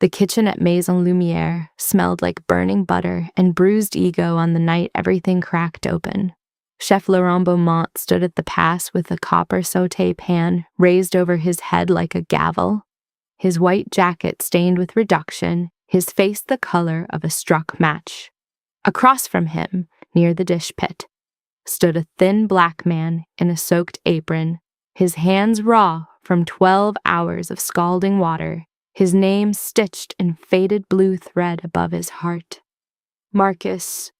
The kitchen at Maison Lumière smelled like burning butter and bruised ego on the night everything cracked open. Chef Laurent Beaumont stood at the pass with a copper sauté pan raised over his head like a gavel, his white jacket stained with reduction, his face the color of a struck match. Across from him, near the dish pit, stood a thin black man in a soaked apron, his hands raw from 12 hours of scalding water, his name stitched in faded blue thread above his heart. Marcus.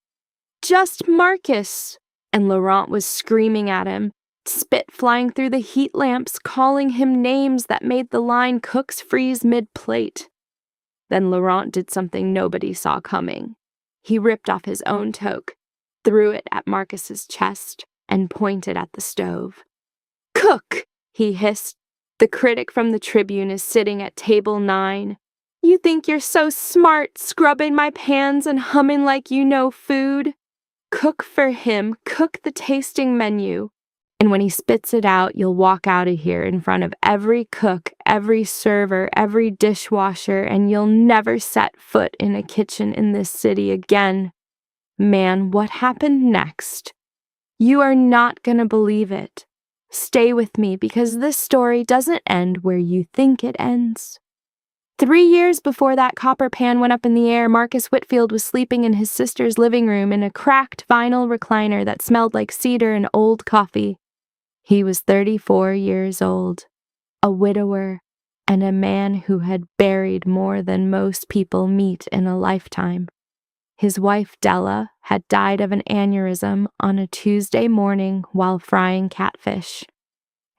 Just Marcus! And Laurent was screaming at him, spit flying through the heat lamps, calling him names that made the line cooks freeze mid-plate. Then Laurent did something nobody saw coming. He ripped off his own toque, threw it at Marcus's chest, and pointed at the stove. "Cook!" he hissed. "The critic from the Tribune is sitting at table 9. You think you're so smart, scrubbing my pans and humming like you know food? Cook for him, cook the tasting menu. And when he spits it out, you'll walk out of here in front of every cook, every server, every dishwasher, and you'll never set foot in a kitchen in this city again. Man, what happened next? You are not gonna believe it. Stay with me, because this story doesn't end where you think it ends." 3 years before that copper pan went up in the air, Marcus Whitfield was sleeping in his sister's living room in a cracked vinyl recliner that smelled like cedar and old coffee. He was 34 years old, a widower, and a man who had buried more than most people meet in a lifetime. His wife, Della, had died of an aneurysm on a Tuesday morning while frying catfish.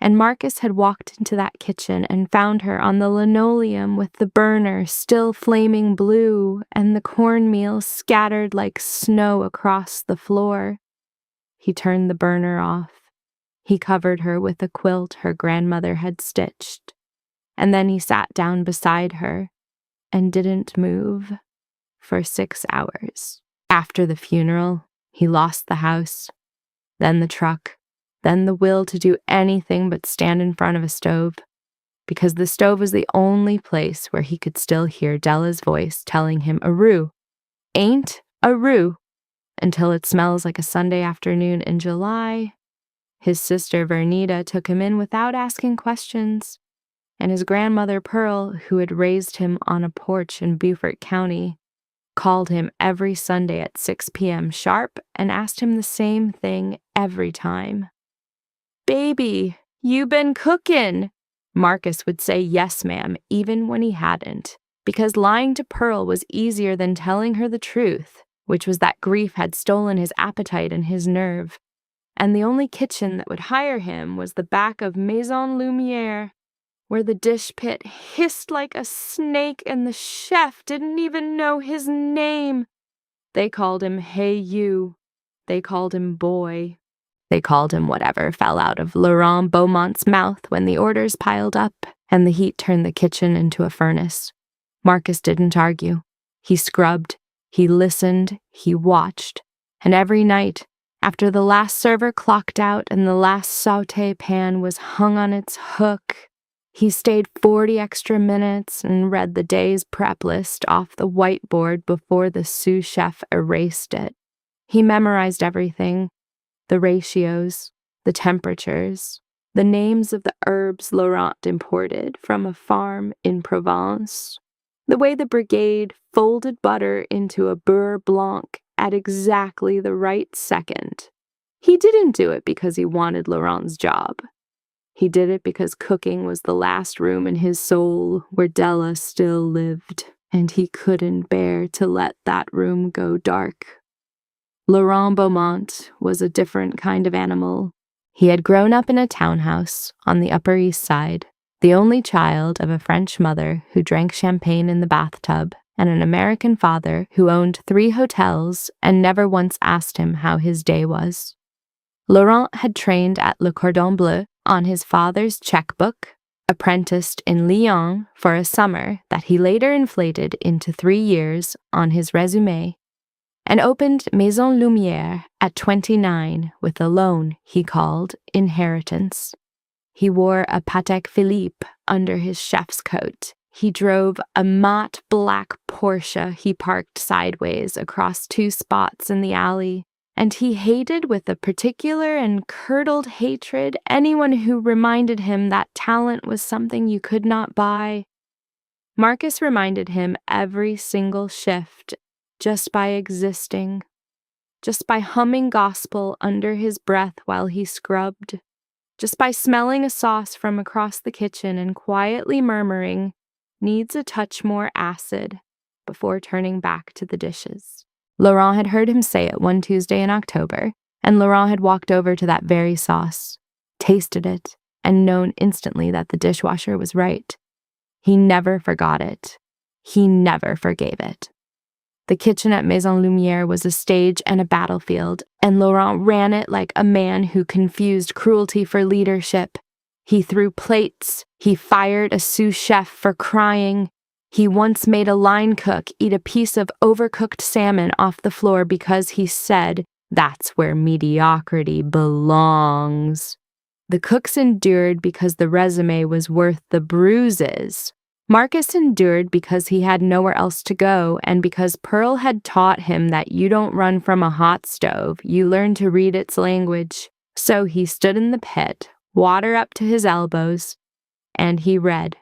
And Marcus had walked into that kitchen and found her on the linoleum with the burner still flaming blue and the cornmeal scattered like snow across the floor. He turned the burner off. He covered her with a quilt her grandmother had stitched. And then he sat down beside her and didn't move for 6 hours. After the funeral, he lost the house, then the truck, then the will to do anything but stand in front of a stove, because the stove was the only place where he could still hear Della's voice telling him a roux ain't a roux until it smells like a Sunday afternoon in July. His sister Vernita took him in without asking questions, and his grandmother Pearl, who had raised him on a porch in Beaufort County, called him every Sunday at 6 p.m. sharp and asked him the same thing every time. "Baby, you been cookin'?" Marcus would say yes, ma'am, even when he hadn't, because lying to Pearl was easier than telling her the truth, which was that grief had stolen his appetite and his nerve, and the only kitchen that would hire him was the back of Maison Lumière, where the dish pit hissed like a snake and the chef didn't even know his name. They called him Hey You. They called him Boy. They called him whatever fell out of Laurent Beaumont's mouth when the orders piled up and the heat turned the kitchen into a furnace. Marcus didn't argue. He scrubbed, he listened, he watched, and every night, after the last server clocked out and the last sauté pan was hung on its hook, he stayed 40 extra minutes and read the day's prep list off the whiteboard before the sous chef erased it. He memorized everything. The ratios, the temperatures, the names of the herbs Laurent imported from a farm in Provence, the way the brigade folded butter into a beurre blanc at exactly the right second. He didn't do it because he wanted Laurent's job. He did it because cooking was the last room in his soul where Della still lived, and he couldn't bear to let that room go dark. Laurent Beaumont was a different kind of animal. He had grown up in a townhouse on the Upper East Side, the only child of a French mother who drank champagne in the bathtub and an American father who owned 3 hotels and never once asked him how his day was. Laurent had trained at Le Cordon Bleu on his father's checkbook, apprenticed in Lyon for a summer that he later inflated into 3 years on his resume, and opened Maison Lumière at 29 with a loan he called inheritance. He wore a Patek Philippe under his chef's coat He drove a matte black Porsche he parked sideways across 2 spots in the alley, and he hated with a particular and curdled hatred anyone who reminded him that talent was something you could not buy. Marcus reminded him every single shift, just by existing, just by humming gospel under his breath while he scrubbed, just by smelling a sauce from across the kitchen and quietly murmuring, "Needs a touch more acid," before turning back to the dishes. Laurent had heard him say it one Tuesday in October, and Laurent had walked over to that very sauce, tasted it, and known instantly that the dishwasher was right. He never forgot it. He never forgave it. The kitchen at Maison Lumière was a stage and a battlefield, and Laurent ran it like a man who confused cruelty for leadership. He threw plates. He fired a sous chef for crying. He once made a line cook eat a piece of overcooked salmon off the floor because he said, "That's where mediocrity belongs." The cooks endured because the resume was worth the bruises. Marcus endured because he had nowhere else to go and because Pearl had taught him that you don't run from a hot stove, you learn to read its language. So he stood in the pit, water up to his elbows, and he read.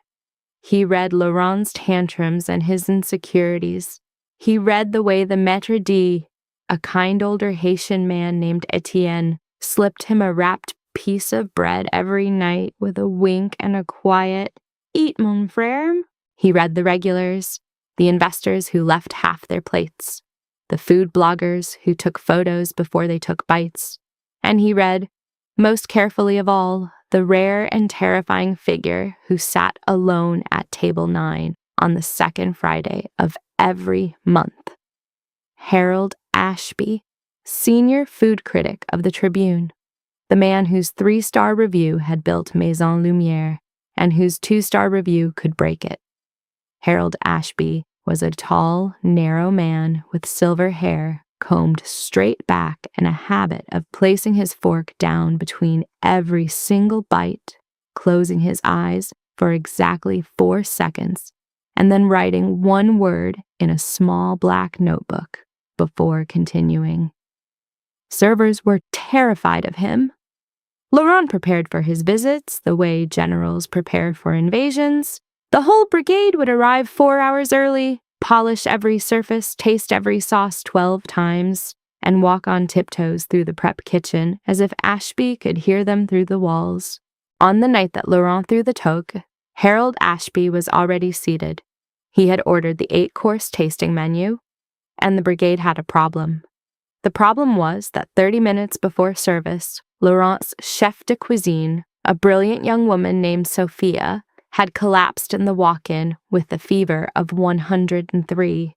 He read Laurent's tantrums and his insecurities. He read the way the maître d', a kind older Haitian man named Etienne, slipped him a wrapped piece of bread every night with a wink and a quiet, "Eat, mon frère." He read the regulars, the investors who left half their plates, the food bloggers who took photos before they took bites, and he read, most carefully of all, the rare and terrifying figure who sat alone at table 9 on the second Friday of every month. Harold Ashby, senior food critic of the Tribune, the man whose 3-star review had built Maison Lumière and whose 2-star review could break it. Harold Ashby was a tall, narrow man with silver hair combed straight back and a habit of placing his fork down between every single bite, closing his eyes for exactly 4 seconds, and then writing one word in a small black notebook before continuing. Servers were terrified of him. Laurent prepared for his visits the way generals prepared for invasions. The whole brigade would arrive 4 hours early, polish every surface, taste every sauce 12 times, and walk on tiptoes through the prep kitchen as if Ashby could hear them through the walls. On the night that Laurent threw the toque, Harold Ashby was already seated. He had ordered the 8-course tasting menu, and the brigade had a problem. The problem was that 30 minutes before service, Laurent's chef de cuisine, a brilliant young woman named Sophia, had collapsed in the walk-in with a fever of 103.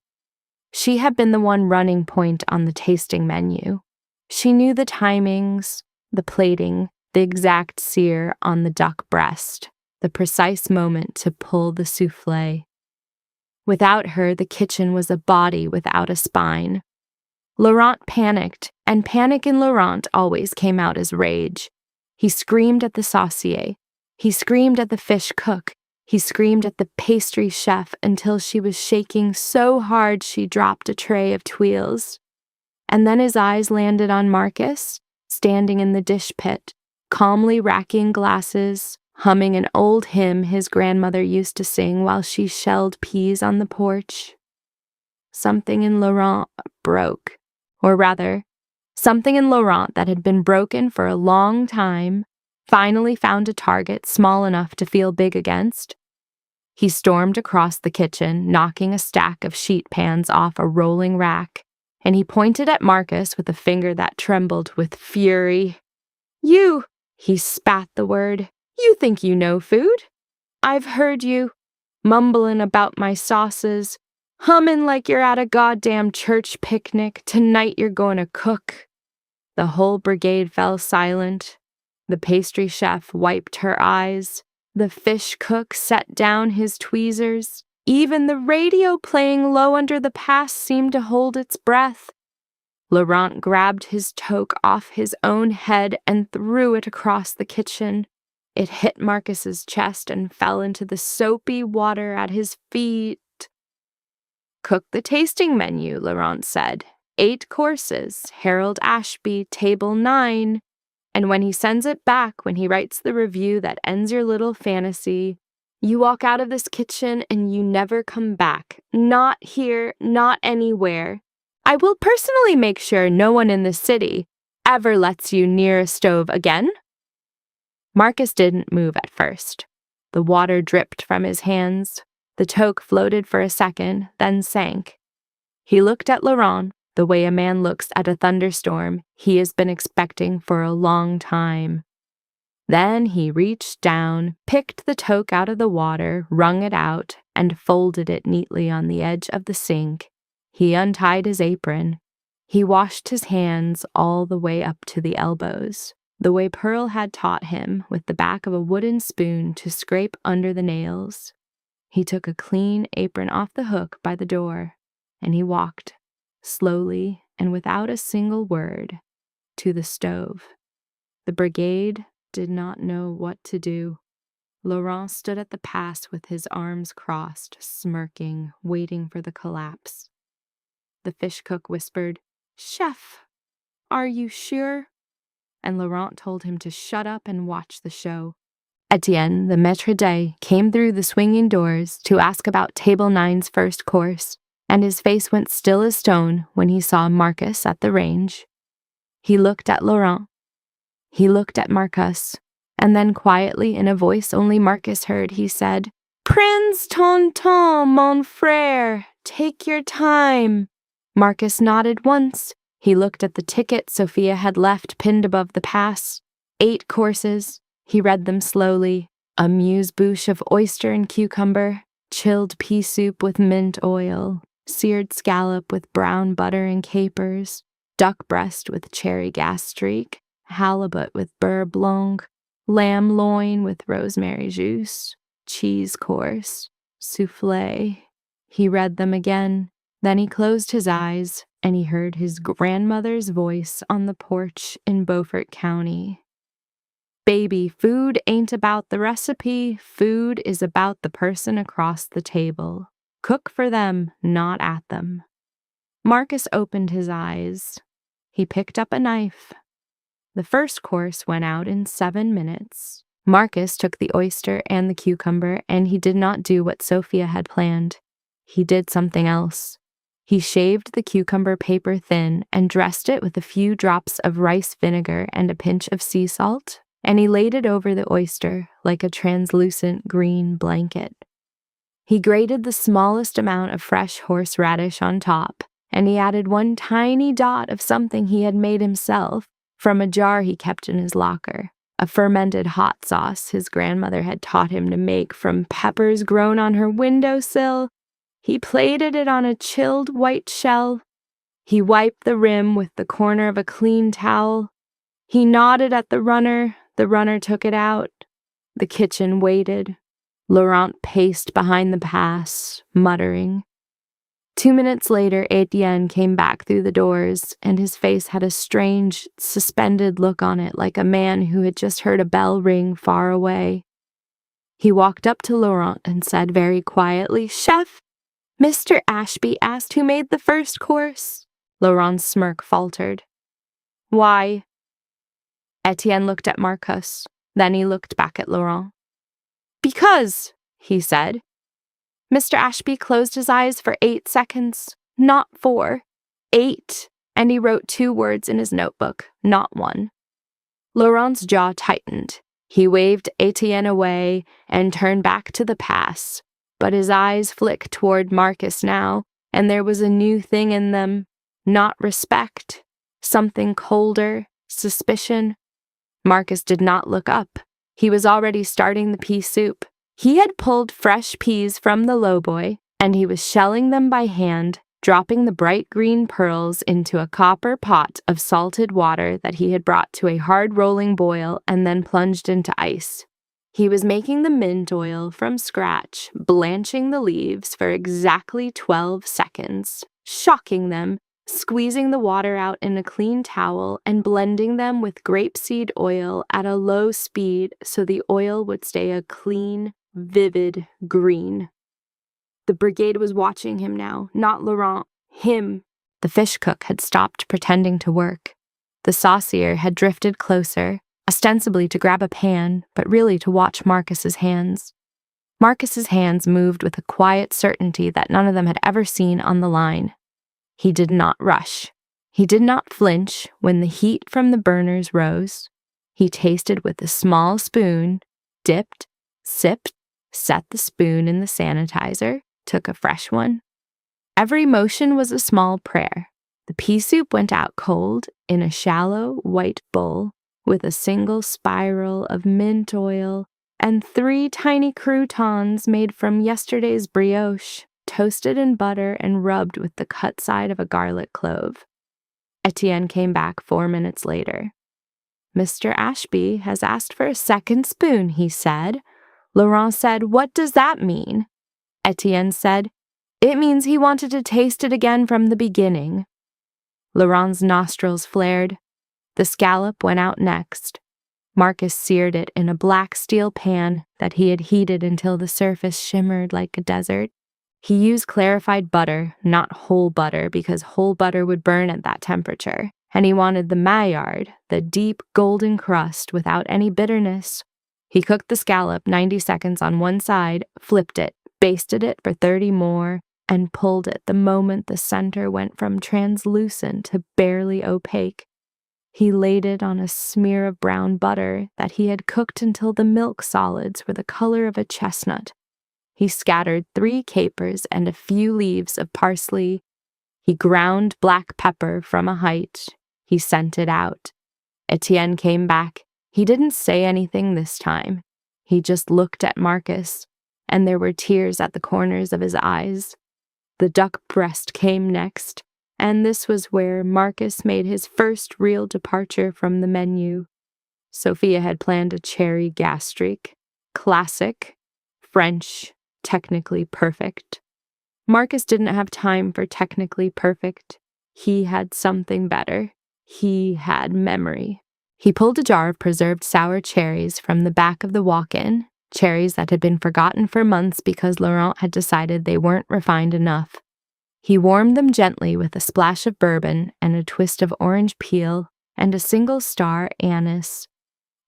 She had been the one running point on the tasting menu. She knew the timings, the plating, the exact sear on the duck breast, the precise moment to pull the soufflé. Without her, the kitchen was a body without a spine. Laurent panicked, and panic in Laurent always came out as rage. He screamed at the saucier. He screamed at the fish cook. He screamed at the pastry chef until she was shaking so hard she dropped a tray of tuiles. And then his eyes landed on Marcus, standing in the dish pit, calmly racking glasses, humming an old hymn his grandmother used to sing while she shelled peas on the porch. Something in Laurent broke. Or rather, something in Laurent that had been broken for a long time finally found a target small enough to feel big against. He stormed across the kitchen, knocking a stack of sheet pans off a rolling rack, and he pointed at Marcus with a finger that trembled with fury. "You!" He spat the word. "You think you know food? I've heard you, mumbling about my sauces, humming like you're at a goddamn church picnic. Tonight you're going to cook." The whole brigade fell silent. The pastry chef wiped her eyes. The fish cook set down his tweezers. Even the radio playing low under the pass seemed to hold its breath. Laurent grabbed his toque off his own head and threw it across the kitchen. It hit Marcus's chest and fell into the soapy water at his feet. "Cook the tasting menu," Laurent said. 8 courses, Harold Ashby, table 9. And when he sends it back, when he writes the review that ends your little fantasy, you walk out of this kitchen and you never come back. Not here, not anywhere. I will personally make sure no one in the city ever lets you near a stove again." Marcus didn't move at first. The water dripped from his hands. The toque floated for a second, then sank. He looked at Laurent the way a man looks at a thunderstorm he has been expecting for a long time. Then he reached down, picked the toque out of the water, wrung it out, and folded it neatly on the edge of the sink. He untied his apron. He washed his hands all the way up to the elbows, the way Pearl had taught him, with the back of a wooden spoon to scrape under the nails. He took a clean apron off the hook by the door, and he walked, slowly and without a single word, to the stove. The brigade did not know what to do. Laurent stood at the pass with his arms crossed, smirking, waiting for the collapse. The fish cook whispered, "Chef, are you sure?" And Laurent told him to shut up and watch the show. Etienne, the maître d' came through the swinging doors to ask about Table 9's first course, and his face went still as stone when he saw Marcus at the range. He looked at Laurent. He looked at Marcus, and then quietly, in a voice only Marcus heard, he said, "Prends ton temps, mon frère. Take your time." Marcus nodded once. He looked at the ticket Sophia had left pinned above the pass. 8 courses. He read them slowly. Amuse-bouche of oyster and cucumber, chilled pea soup with mint oil, seared scallop with brown butter and capers, duck breast with cherry gastrique, halibut with beurre blanc, lamb loin with rosemary juice, cheese course, soufflé. He read them again. Then he closed his eyes, and he heard his grandmother's voice on the porch in Beaufort County. "Baby, food ain't about the recipe. Food is about the person across the table. Cook for them, not at them." Marcus opened his eyes. He picked up a knife. The first course went out in 7 minutes. Marcus took the oyster and the cucumber, and he did not do what Sophia had planned. He did something else. He shaved the cucumber paper thin and dressed it with a few drops of rice vinegar and a pinch of sea salt, and he laid it over the oyster like a translucent green blanket. He grated the smallest amount of fresh horseradish on top, and he added 1 tiny dot of something he had made himself from a jar he kept in his locker, a fermented hot sauce his grandmother had taught him to make from peppers grown on her windowsill. He plated it on a chilled white shell. He wiped the rim with the corner of a clean towel. He nodded at the runner. The runner took it out. The kitchen waited. Laurent paced behind the pass, muttering. 2 minutes later, Etienne came back through the doors, and his face had a strange, suspended look on it, like a man who had just heard a bell ring far away. He walked up to Laurent and said very quietly, "Chef, Mr. Ashby asked who made the first course." Laurent's smirk faltered. "Why?" Etienne looked at Marcus. Then he looked back at Laurent. "Because," he said. Mr. Ashby closed his eyes for 8 seconds, not 4, 8, and he wrote 2 words in his notebook, not 1. Laurent's jaw tightened. He waved Etienne away and turned back to the pass, but his eyes flicked toward Marcus now, and there was a new thing in them, not respect, something colder, suspicion. Marcus did not look up. He was already starting the pea soup. He had pulled fresh peas from the lowboy, and he was shelling them by hand, dropping the bright green pearls into a copper pot of salted water that he had brought to a hard-rolling boil and then plunged into ice. He was making the mint oil from scratch, blanching the leaves for exactly 12 seconds, shocking them, squeezing the water out in a clean towel and blending them with grapeseed oil at a low speed so the oil would stay a clean, vivid green. The brigade was watching him now, not Laurent, him. The fish cook had stopped pretending to work. The saucier had drifted closer, ostensibly to grab a pan, but really to watch Marcus's hands. Marcus's hands moved with a quiet certainty that none of them had ever seen on the line. He did not rush. He did not flinch when the heat from the burners rose. He tasted with a small spoon, dipped, sipped, set the spoon in the sanitizer, took a fresh one. Every motion was a small prayer. The pea soup went out cold in a shallow white bowl with a single spiral of mint oil and 3 tiny croutons made from yesterday's brioche, toasted in butter and rubbed with the cut side of a garlic clove. Etienne came back 4 minutes later. "Mr. Ashby has asked for a second spoon," he said. Laurent said, "What does that mean?" Etienne said, "It means he wanted to taste it again from the beginning." Laurent's nostrils flared. The scallop went out next. Marcus seared it in a black steel pan that he had heated until the surface shimmered like a desert. He used clarified butter, not whole butter, because whole butter would burn at that temperature, and he wanted the Maillard, the deep golden crust without any bitterness. He cooked the scallop 90 seconds on one side, flipped it, basted it for 30 more, and pulled it the moment the center went from translucent to barely opaque. He laid it on a smear of brown butter that he had cooked until the milk solids were the color of a chestnut. He scattered 3 capers and a few leaves of parsley. He ground black pepper from a height. He sent it out. Etienne came back. He didn't say anything this time. He just looked at Marcus, and there were tears at the corners of his eyes. The duck breast came next, and this was where Marcus made his first real departure from the menu. Sophia had planned a cherry gastrique. Classic, French, technically perfect. Marcus didn't have time for technically perfect. He had something better. He had memory. He pulled a jar of preserved sour cherries from the back of the walk-in, cherries that had been forgotten for months because Laurent had decided they weren't refined enough. He warmed them gently with a splash of bourbon and a twist of orange peel and a single star anise.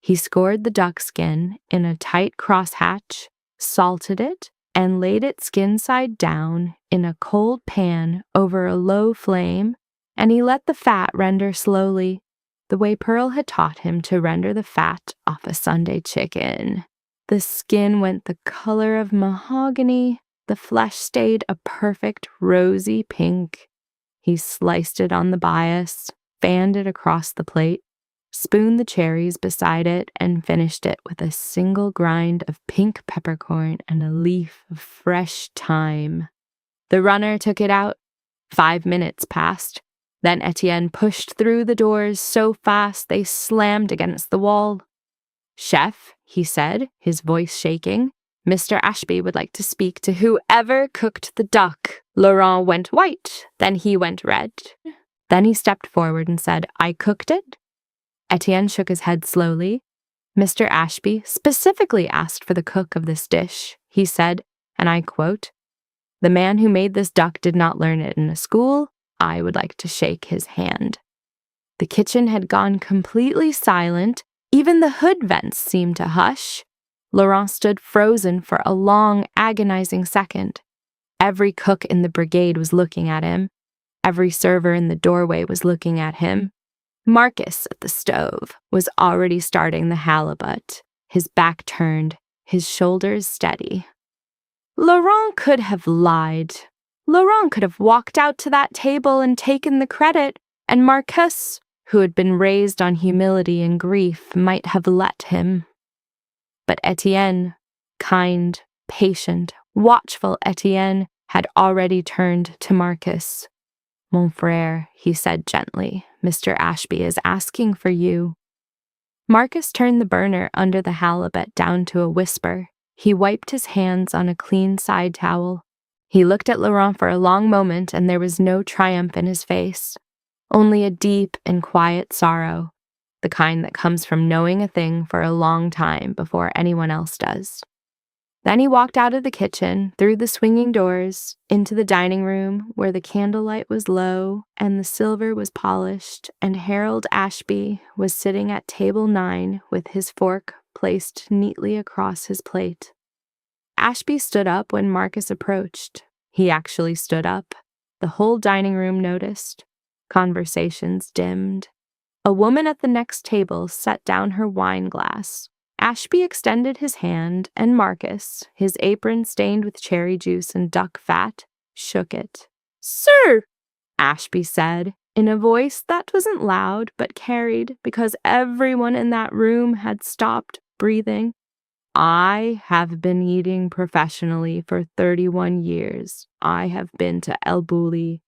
He scored the duck skin in a tight crosshatch, salted it, and laid it skin side down in a cold pan over a low flame, and he let the fat render slowly, the way Pearl had taught him to render the fat off a Sunday chicken. The skin went the color of mahogany. The flesh stayed a perfect rosy pink. He sliced it on the bias, fanned it across the plate, spooned the cherries beside it, and finished it with a single grind of pink peppercorn and a leaf of fresh thyme. The runner took it out. 5 minutes passed. Then Etienne pushed through the doors so fast they slammed against the wall. "Chef," he said, his voice shaking, "Mr. Ashby would like to speak to whoever cooked the duck." Laurent went white, then he went red. Then he stepped forward and said, "I cooked it?" Etienne shook his head slowly. "Mr. Ashby specifically asked for the cook of this dish," he said, and I quote, "The man who made this duck did not learn it in a school. I would like to shake his hand." The kitchen had gone completely silent. Even the hood vents seemed to hush. Laurent stood frozen for a long, agonizing second. Every cook in the brigade was looking at him. Every server in the doorway was looking at him. Marcus at the stove was already starting the halibut, his back turned, his shoulders steady. Laurent could have lied. Laurent could have walked out to that table and taken the credit, and Marcus, who had been raised on humility and grief, might have let him. But Etienne, kind, patient, watchful Etienne, had already turned to Marcus. "Mon frère," he said gently, "Mr. Ashby is asking for you." Marcus turned the burner under the halibut down to a whisper. He wiped his hands on a clean side towel. He looked at Laurent for a long moment, and there was no triumph in his face, only a deep and quiet sorrow, the kind that comes from knowing a thing for a long time before anyone else does. Then he walked out of the kitchen, through the swinging doors, into the dining room where the candlelight was low and the silver was polished, and Harold Ashby was sitting at table 9 with his fork placed neatly across his plate. Ashby stood up when Marcus approached. He actually stood up. The whole dining room noticed. Conversations dimmed. A woman at the next table set down her wine glass. Ashby extended his hand, and Marcus, his apron stained with cherry juice and duck fat, shook it. "Sir," Ashby said, in a voice that wasn't loud but carried because everyone in that room had stopped breathing. "I have been eating professionally for 31 years. I have been to El Bulli.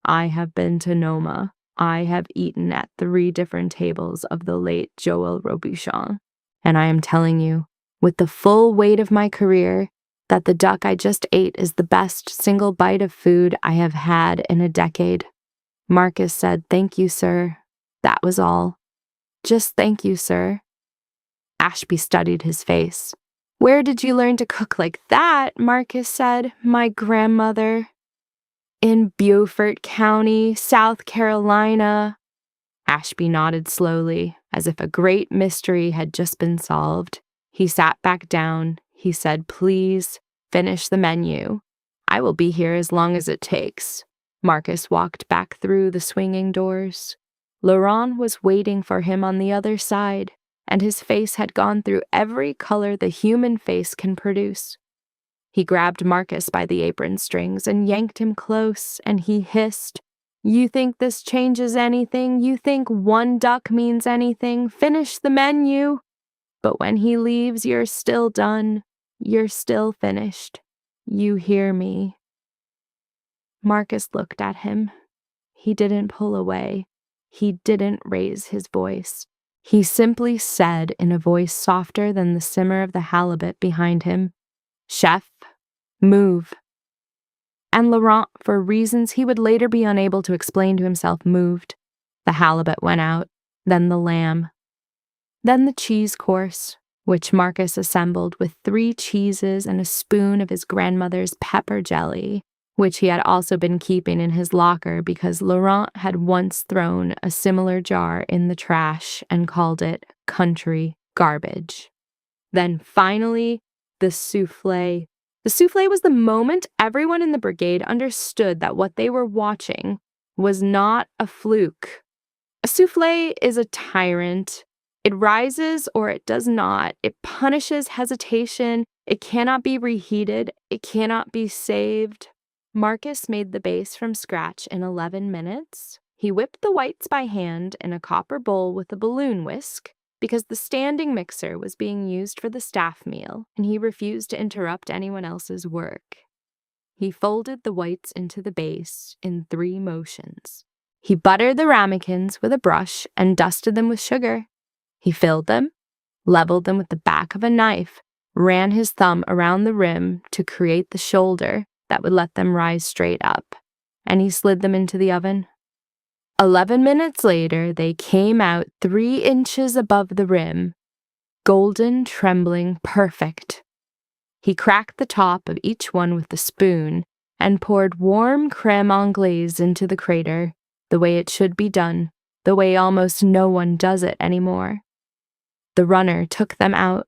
I have been to Noma. I have eaten at 3 different tables of the late Joël Robuchon. And I am telling you, with the full weight of my career, that the duck I just ate is the best single bite of food I have had in a decade." Marcus said, "Thank you, sir." That was all. Just thank you, sir. Ashby studied his face. "Where did you learn to cook like that?" Marcus said. "My grandmother." "In Beaufort County, South Carolina." Ashby nodded slowly, as if a great mystery had just been solved. He sat back down. He said, "Please, finish the menu. I will be here as long as it takes." Marcus walked back through the swinging doors. Laurent was waiting for him on the other side, and his face had gone through every color the human face can produce. He grabbed Marcus by the apron strings and yanked him close, and he hissed, "You think this changes anything? You think one duck means anything? Finish the menu. But when he leaves, you're still done. You're still finished. You hear me." Marcus looked at him. He didn't pull away. He didn't raise his voice. He simply said in a voice softer than the simmer of the halibut behind him, "Chef, move." And Laurent, for reasons he would later be unable to explain to himself, moved. The halibut went out, then the lamb. Then the cheese course, which Marcus assembled with 3 cheeses and a spoon of his grandmother's pepper jelly, which he had also been keeping in his locker because Laurent had once thrown a similar jar in the trash and called it country garbage. Then finally, the soufflé. The soufflé was the moment everyone in the brigade understood that what they were watching was not a fluke. A soufflé is a tyrant. It rises or it does not. It punishes hesitation. It cannot be reheated. It cannot be saved. Marcus made the base from scratch in 11 minutes. He whipped the whites by hand in a copper bowl with a balloon whisk, because the standing mixer was being used for the staff meal, and he refused to interrupt anyone else's work. He folded the whites into the base in 3 motions. He buttered the ramekins with a brush and dusted them with sugar. He filled them, leveled them with the back of a knife, ran his thumb around the rim to create the shoulder that would let them rise straight up, and he slid them into the oven. 11 minutes later, they came out 3 inches above the rim, golden, trembling, perfect. He cracked the top of each one with the spoon and poured warm crème anglaise into the crater, the way it should be done, the way almost no one does it anymore. The runner took them out.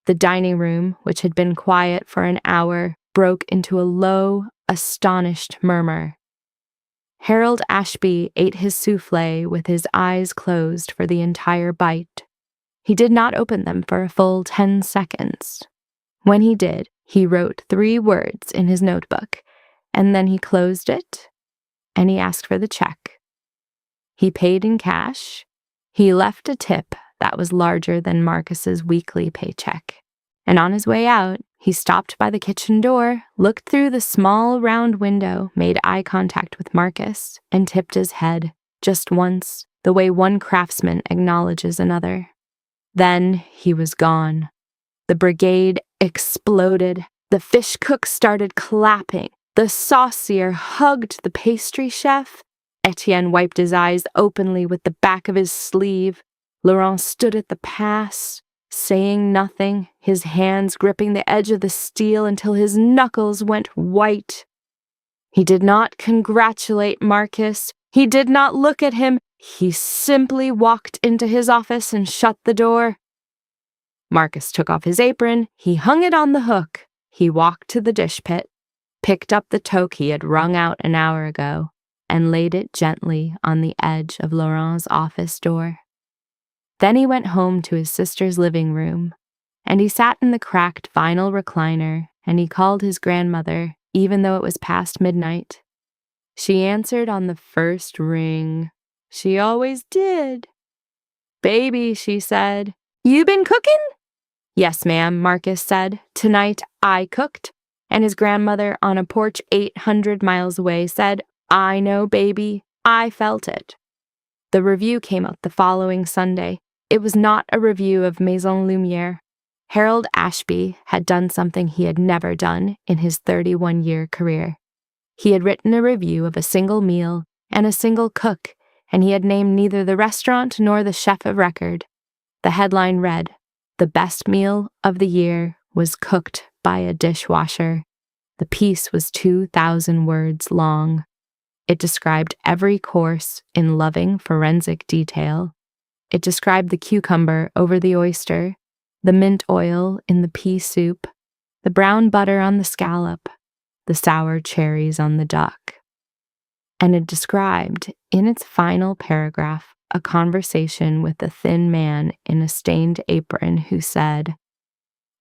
The dining room, which had been quiet for an hour, broke into a low, astonished murmur. Harold Ashby ate his soufflé with his eyes closed for the entire bite. He did not open them for a full 10 seconds. When he did, he wrote 3 words in his notebook, and then he closed it, and he asked for the check. He paid in cash. He left a tip that was larger than Marcus's weekly paycheck. And on his way out, he stopped by the kitchen door, looked through the small round window, made eye contact with Marcus, and tipped his head, just once, the way one craftsman acknowledges another. Then he was gone. The brigade exploded. The fish cook started clapping. The saucier hugged the pastry chef. Etienne wiped his eyes openly with the back of his sleeve. Laurent stood at the pass, saying nothing, his hands gripping the edge of the steel until his knuckles went white. He did not congratulate Marcus. He did not look at him. He simply walked into his office and shut the door. Marcus took off his apron. He hung it on the hook. He walked to the dish pit, picked up the toque he had wrung out an hour ago, and laid it gently on the edge of Laurent's office door. Then he went home to his sister's living room, and he sat in the cracked vinyl recliner, and he called his grandmother, even though it was past midnight. She answered on the first ring. She always did. "Baby," she said, "you been cooking?" "Yes, ma'am," Marcus said. "Tonight I cooked." And his grandmother on a porch 800 miles away said, "I know, baby. I felt it." The review came out the following Sunday. It was not a review of Maison Lumière. Harold Ashby had done something he had never done in his 31-year career. He had written a review of a single meal and a single cook, and he had named neither the restaurant nor the chef of record. The headline read, "The best meal of the year was cooked by a dishwasher." The piece was 2,000 words long. It described every course in loving forensic detail. It described the cucumber over the oyster, the mint oil in the pea soup, the brown butter on the scallop, the sour cherries on the duck. And it described, in its final paragraph, a conversation with a thin man in a stained apron who said,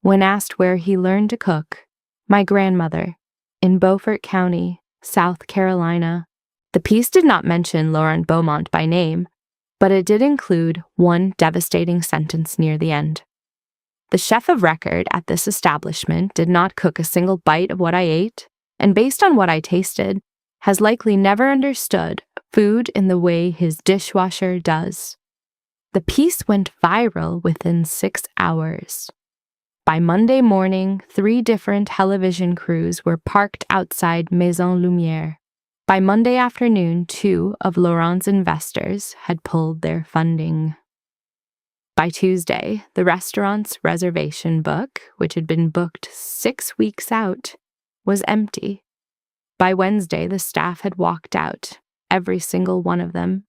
when asked where he learned to cook, "My grandmother, in Beaufort County, South Carolina." The piece did not mention Laurent Beaumont by name, but it did include one devastating sentence near the end. "The chef of record at this establishment did not cook a single bite of what I ate, and based on what I tasted, has likely never understood food in the way his dishwasher does." The piece went viral within 6 hours. By Monday morning, 3 different television crews were parked outside Maison Lumière. By Monday afternoon, 2 of Laurent's investors had pulled their funding. By Tuesday, the restaurant's reservation book, which had been booked 6 weeks out, was empty. By Wednesday, the staff had walked out, every single one of them,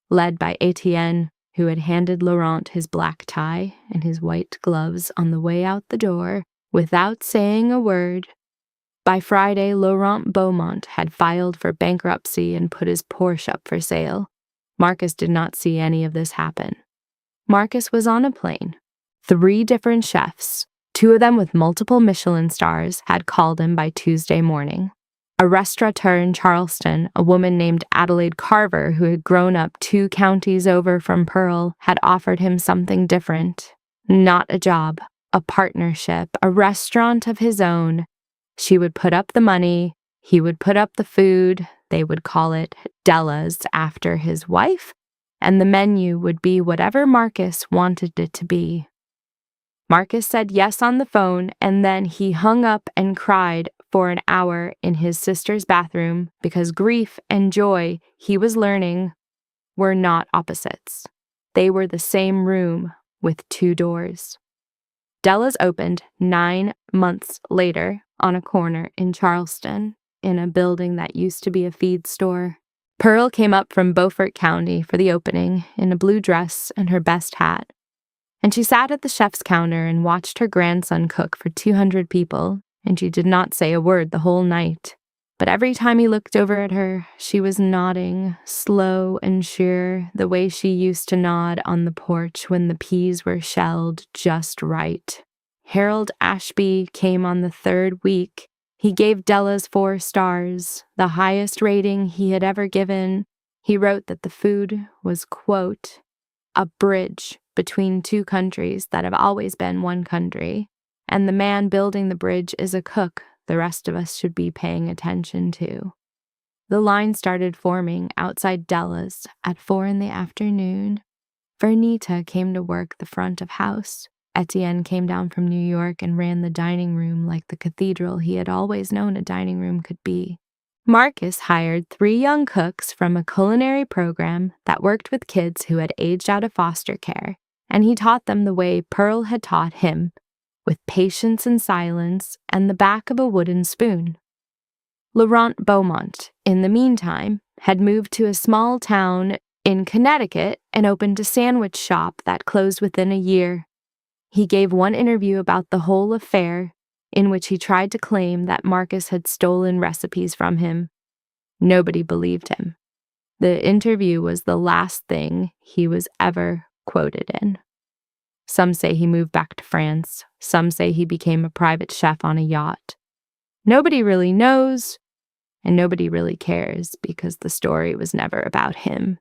led by Etienne, who had handed Laurent his black tie and his white gloves on the way out the door, without saying a word. By Friday, Laurent Beaumont had filed for bankruptcy and put his Porsche up for sale. Marcus did not see any of this happen. Marcus was on a plane. 3 different chefs, 2 of them with multiple Michelin stars, had called him by Tuesday morning. A restaurateur in Charleston, a woman named Adelaide Carver, who had grown up 2 counties over from Pearl, had offered him something different. Not a job, a partnership, a restaurant of his own. She would put up the money, he would put up the food, they would call it Della's after his wife, and the menu would be whatever Marcus wanted it to be. Marcus said yes on the phone, and then he hung up and cried for an hour in his sister's bathroom because grief and joy, he was learning, were not opposites. They were the same room with 2 doors. Della's opened 9 months later on a corner in Charleston, in a building that used to be a feed store. Pearl came up from Beaufort County for the opening in a blue dress and her best hat, and she sat at the chef's counter and watched her grandson cook for 200 people, and she did not say a word the whole night. But every time he looked over at her, she was nodding, slow and sure, the way she used to nod on the porch when the peas were shelled just right. Harold Ashby came on the 3rd week. He gave Della's 4 stars, the highest rating he had ever given. He wrote that the food was, quote, "a bridge between 2 countries that have always been one country, and the man building the bridge is a cook the rest of us should be paying attention to." The line started forming outside Della's at 4 in the afternoon. Vernita came to work the front of house. Etienne came down from New York and ran the dining room like the cathedral he had always known a dining room could be. Marcus hired 3 young cooks from a culinary program that worked with kids who had aged out of foster care, and he taught them the way Pearl had taught him, with patience and silence and the back of a wooden spoon. Laurent Beaumont, in the meantime, had moved to a small town in Connecticut and opened a sandwich shop that closed within a year. He gave one interview about the whole affair, in which he tried to claim that Marcus had stolen recipes from him. Nobody believed him. The interview was the last thing he was ever quoted in. Some say he moved back to France. Some say he became a private chef on a yacht. Nobody really knows, and nobody really cares because the story was never about him.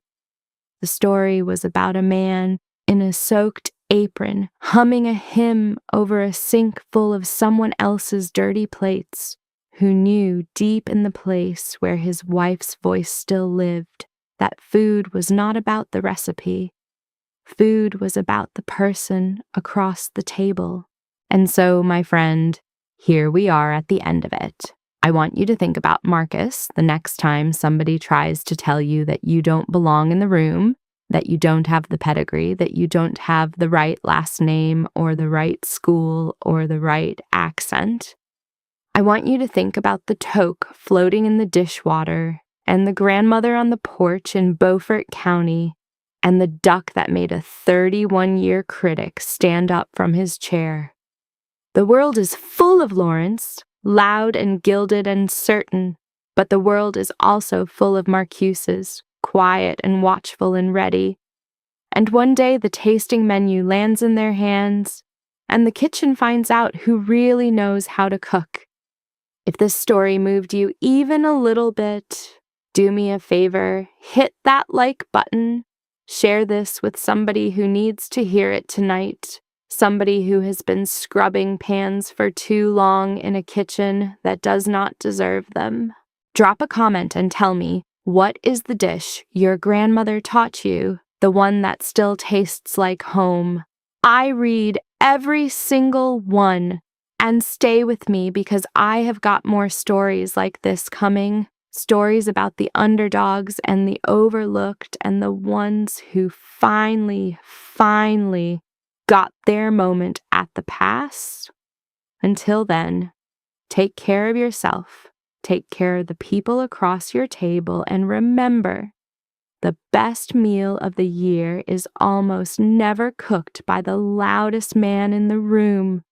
The story was about a man in a soaked apron humming a hymn over a sink full of someone else's dirty plates, who knew deep in the place where his wife's voice still lived that food was not about the recipe. Food was about the person across the table. And so, my friend, here we are at the end of it. I want you to think about Marcus the next time somebody tries to tell you that you don't belong in the room, that you don't have the pedigree, that you don't have the right last name or the right school or the right accent. I want you to think about the toque floating in the dishwater and the grandmother on the porch in Beaufort County and the duck that made a 31-year critic stand up from his chair. The world is full of Lawrence, loud and gilded and certain, but the world is also full of Marcuses, quiet and watchful and ready. And one day the tasting menu lands in their hands, and the kitchen finds out who really knows how to cook. If this story moved you even a little bit, do me a favor, hit that like button. Share this with somebody who needs to hear it tonight, somebody who has been scrubbing pans for too long in a kitchen that does not deserve them. Drop a comment and tell me, what is the dish your grandmother taught you, the one that still tastes like home? I read every single one, and stay with me because I have got more stories like this coming. Stories about the underdogs and the overlooked and the ones who finally got their moment at the pass. Until then, take care of yourself, take care of the people across your table, and remember, the best meal of the year is almost never cooked by the loudest man in the room.